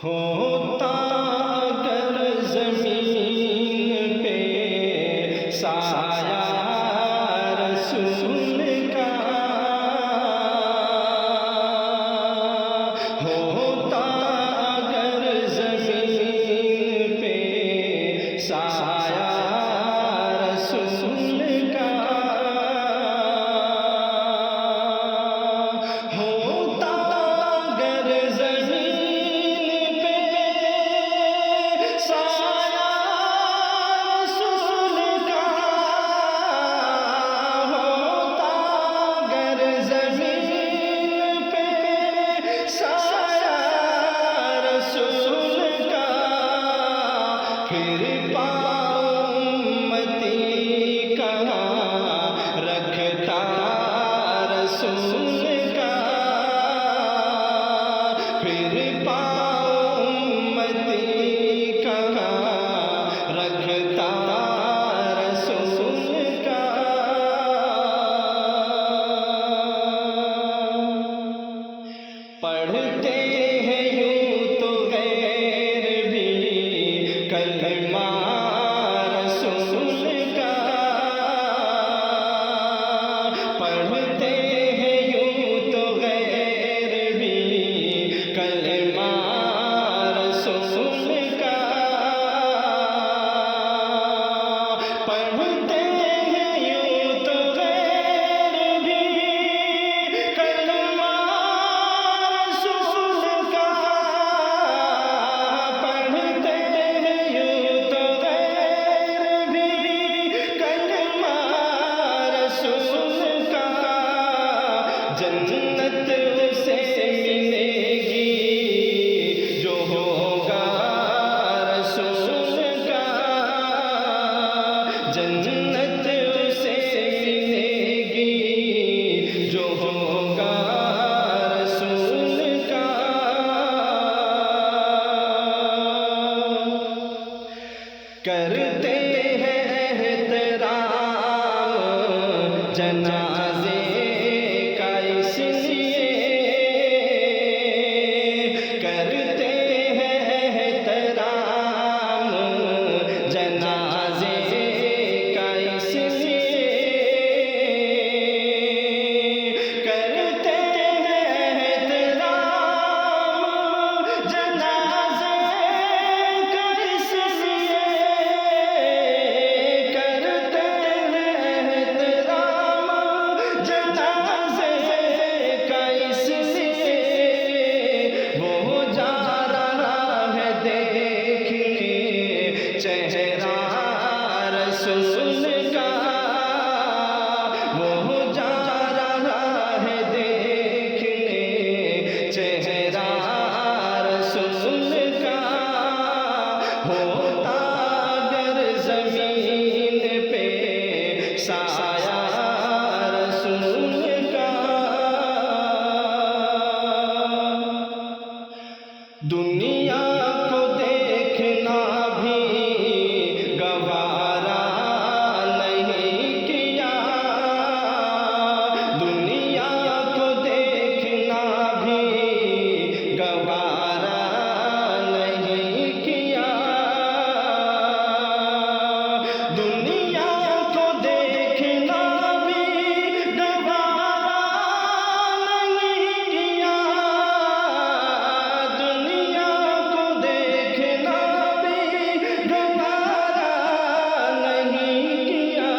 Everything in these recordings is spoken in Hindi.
होता अगर ज़मीन पे साया रसूल का, होता अगर ज़मीन पे साया रसूल का, होता अगर ज़मीन पे साया रसूल का, होता अगर ज़मीन पे साया रसूल का, फिर उम्मती कहाँ रखता रसूल का, फिर उम्मती कहाँ रखता रसूल का। पढ़ते हैं यूं तो गैर भी कलमा रसूल का, पढ़ते हैं यूं तो गैर भी कलमा रसूल का, पढ़ते हैं यूं तो गैर भी कलमा रसूल का, पढ़ते हैं यूं तो गैर भी कलमा रसूल का। जन्नत उसे मिलेगी जो होगा रसूल का, जन्नत उसे मिलेगी जो होगा रसूल का। करते हैं एहतराम जनाज़े का इसलिए, करते हैं एहतराम जनाज़े का इसलिए, करते हैं एहतराम जनाज़े का इसलिए, करते हैं एहतराम जनाज़े का इसलिए। वो जा रहा है देखने चेहरा रसूल का, वो जा रहा है देखने चेहरा रसूल का, होता अगर ज़मीन पे साया रसूल का। दुनिया को देखना भी गवारा नहीं किया, दुनिया को देखना भी गवारा नहीं किया, दुनिया को देखना भी गवारा नहीं किया, दुनिया को देखना भी गवारा नहीं किया।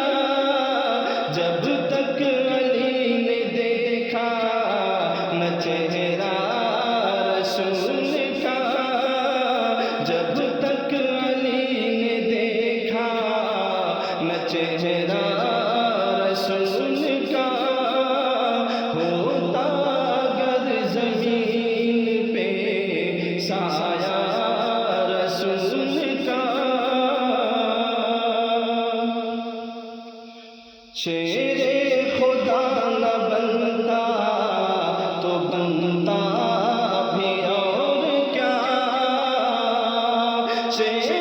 जब तक अली ने देखा न चेहरा रसूल का, जब तक अली ने देखा न चेहरा रसूल का, होता अगर ज़मीन पे साया रसूल का। शेरे खुदा न बनता तो बनता भी और क्या, शेरे